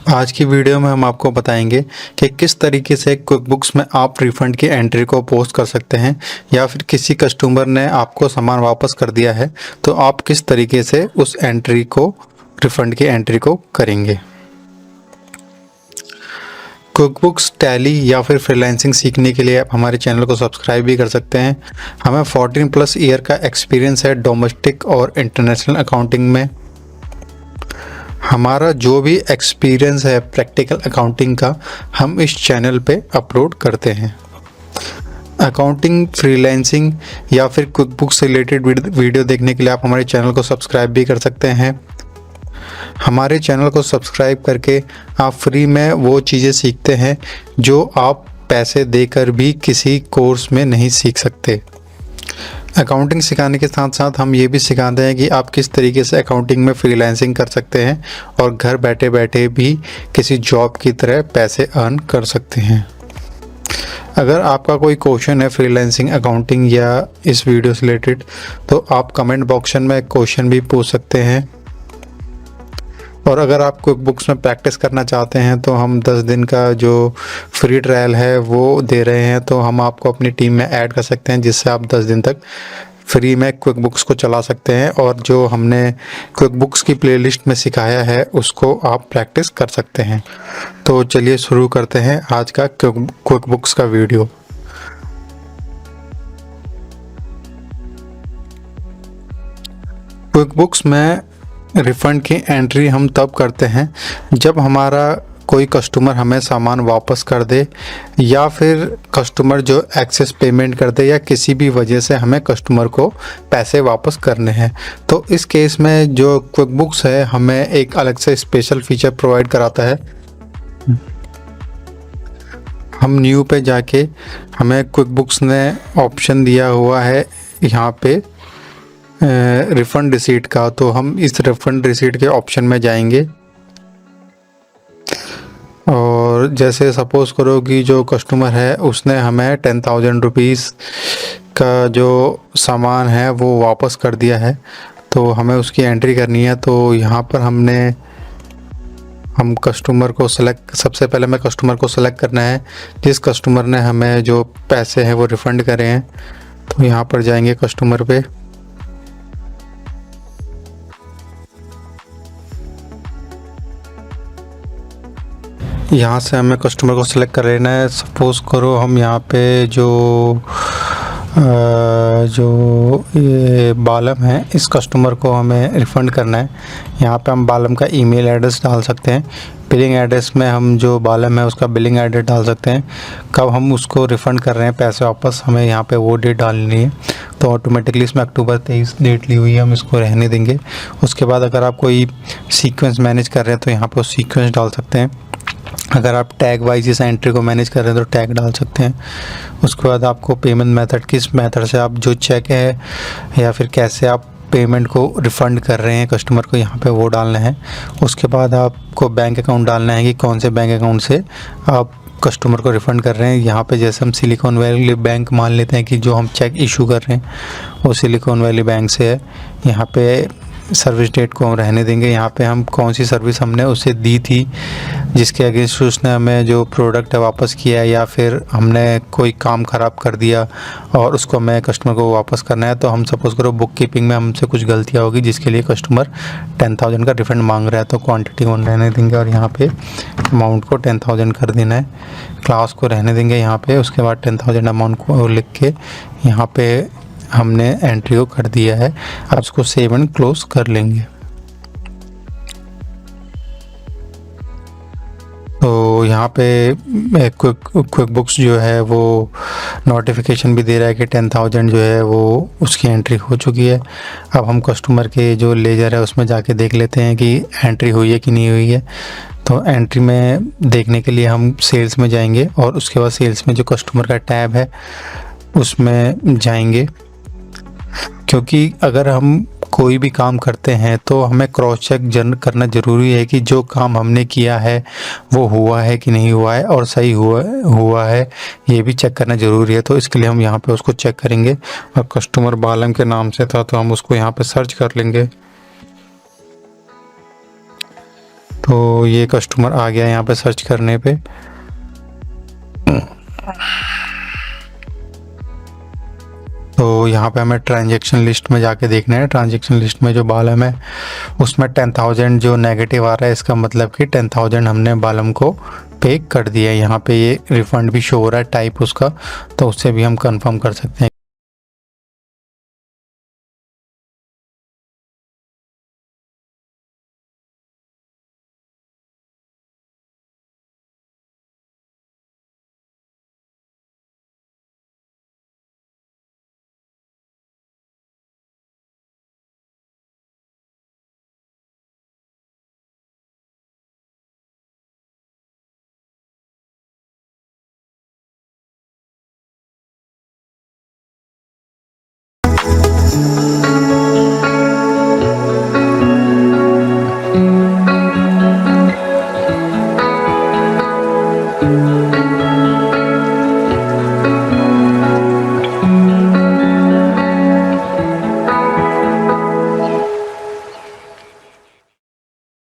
आज की वीडियो में हम आपको बताएंगे कि किस तरीके से क्विकबुक्स में आप रिफ़ंड की एंट्री को पोस्ट कर सकते हैं, या फिर किसी कस्टमर ने आपको सामान वापस कर दिया है तो आप किस तरीके से उस एंट्री को, रिफ़ंड की एंट्री को करेंगे। क्विकबुक्स, टैली या फिर फ्रीलांसिंग सीखने के लिए आप हमारे चैनल को सब्सक्राइब भी कर सकते हैं। हमें 14+ ईयर का एक्सपीरियंस है डोमेस्टिक और इंटरनेशनल अकाउंटिंग में। हमारा जो भी एक्सपीरियंस है प्रैक्टिकल अकाउंटिंग का, हम इस चैनल पे अपलोड करते हैं। अकाउंटिंग, फ्रीलांसिंग या फिर क्विकबुक से रिलेटेड वीडियो देखने के लिए आप हमारे चैनल को सब्सक्राइब भी कर सकते हैं। हमारे चैनल को सब्सक्राइब करके आप फ्री में वो चीज़ें सीखते हैं जो आप पैसे देकर भी किसी कोर्स में नहीं सीख सकते। अकाउंटिंग सिखाने के साथ साथ हम ये भी सिखाते हैं कि आप किस तरीके से अकाउंटिंग में फ्रीलांसिंग कर सकते हैं और घर बैठे बैठे भी किसी जॉब की तरह पैसे अर्न कर सकते हैं। अगर आपका कोई क्वेश्चन है फ्रीलांसिंग, अकाउंटिंग या इस वीडियो से रिलेटेड, तो आप कमेंट बॉक्स में क्वेश्चन भी पूछ सकते हैं। और अगर आप क्विकबुक्स में प्रैक्टिस करना चाहते हैं तो हम 10 दिन का जो फ्री ट्रायल है वो दे रहे हैं, तो हम आपको अपनी टीम में ऐड कर सकते हैं, जिससे आप 10 दिन तक फ्री में क्विकबुक्स को चला सकते हैं और जो हमने क्विकबुक्स की प्लेलिस्ट में सिखाया है उसको आप प्रैक्टिस कर सकते हैं। तो चलिए शुरू करते हैं आज का क्विकबुक्स का वीडियो। क्विकबुक्स में रिफ़ंड की एंट्री हम तब करते हैं जब हमारा कोई कस्टमर हमें सामान वापस कर दे, या फिर कस्टमर जो एक्सेस पेमेंट कर दे, या किसी भी वजह से हमें कस्टमर को पैसे वापस करने हैं। तो इस केस में जो क्विकबुक्स है हमें एक अलग से स्पेशल फीचर प्रोवाइड कराता है। हम न्यू पे जाके हमें क्विकबुक्स ने ऑप्शन दिया हुआ है यहाँ पे रिफ़ंड रिसीट का, तो हम इस रिफ़ंड रिसीट के ऑप्शन में जाएंगे। और जैसे सपोज़ करो कि जो कस्टमर है उसने हमें 10,000 रुपीज़ का जो सामान है वो वापस कर दिया है, तो हमें उसकी एंट्री करनी है। तो यहाँ पर हम कस्टमर को सबसे पहले हमें कस्टमर को सेलेक्ट करना है जिस कस्टमर ने हमें जो पैसे हैं वो रिफ़ंड करे हैं। तो यहाँ पर जाएंगे कस्टमर पे, यहाँ से हमें कस्टमर को सिलेक्ट कर लेना है। सपोज़ करो हम यहाँ पे जो ये बालम है, इस कस्टमर को हमें रिफ़ंड करना है। यहाँ पे हम बालम का ईमेल एड्रेस डाल सकते हैं। बिलिंग एड्रेस में हम जो बालम है उसका बिलिंग एड्रेस डाल सकते हैं। कब हम उसको रिफ़ंड कर रहे हैं पैसे वापस, हमें यहाँ पे वो डेट डालनी है। तो ऑटोमेटिकली इसमें अक्टूबर 23 डेट ली हुई है, हम इसको रहने देंगे। उसके बाद अगर आप कोई सीक्वेंस मैनेज कर रहे हैं तो यहाँ पे वो सीक्वेंस डाल सकते हैं। अगर आप टैग वाइज इस एंट्री को मैनेज कर रहे हैं तो टैग डाल सकते हैं। उसके बाद आपको पेमेंट मेथड, किस मेथड से आप जो चेक है या फिर कैसे आप पेमेंट को रिफ़ंड कर रहे हैं कस्टमर को, यहाँ पे वो डालना है। उसके बाद आपको बैंक अकाउंट डालना है कि कौन से बैंक अकाउंट से आप कस्टमर को रिफ़ंड कर रहे हैं। यहाँ पे जैसे हम सिलिकॉन वैली बैंक मान लेते हैं कि जो हम चेक इशू कर रहे हैं वो सिलिकॉन वैली बैंक से है। यहाँ पे सर्विस डेट को हम रहने देंगे। यहाँ पे हम कौन सी सर्विस हमने उसे दी थी जिसके अगेंस्ट उसने हमें जो प्रोडक्ट है वापस किया, या फिर हमने कोई काम ख़राब कर दिया और उसको हमें कस्टमर को वापस करना है। तो हम सपोज़ करो बुक कीपिंग में हमसे कुछ गलतियाँ होगी जिसके लिए कस्टमर 10,000 का रिफ़ंड मांग रहा है, तो क्वांटिटी को रहने देंगे और यहाँ पे अमाउंट को 10,000 कर देना है। क्लास को रहने देंगे यहाँ पे। उसके बाद 10,000 अमाउंट को लिख के यहाँ पे हमने एंट्री को कर दिया है। आप इसको सेव एंड क्लोज कर लेंगे। तो यहाँ पे क्विकबुक्स जो है वो नोटिफिकेशन भी दे रहा है कि 10,000 जो है वो उसकी एंट्री हो चुकी है। अब हम कस्टमर के जो लेजर है उसमें जाके देख लेते हैं कि एंट्री हुई है कि नहीं हुई है। तो एंट्री में देखने के लिए हम सेल्स में जाएंगे और उसके बाद सेल्स में जो कस्टमर का टैब है उसमें जाएंगे, क्योंकि अगर हम कोई भी काम करते हैं तो हमें क्रॉस चेक करना ज़रूरी है कि जो काम हमने किया है वो हुआ है कि नहीं हुआ है, और सही हुआ है ये भी चेक करना ज़रूरी है। तो इसके लिए हम यहाँ पे उसको चेक करेंगे। और कस्टमर बालम के नाम से था तो हम उसको यहाँ पे सर्च कर लेंगे। तो ये कस्टमर आ गया यहाँ पे सर्च करने पे। तो यहाँ पे हमें ट्रांजैक्शन लिस्ट में जाके देखना है। ट्रांजैक्शन लिस्ट में जो बालम है उसमें 10,000 जो नेगेटिव आ रहा है, इसका मतलब कि 10,000 हमने बालम को पे कर दिया है। यहाँ पे ये रिफ़ंड भी शो हो रहा है टाइप उसका, तो उससे भी हम कंफर्म कर सकते हैं।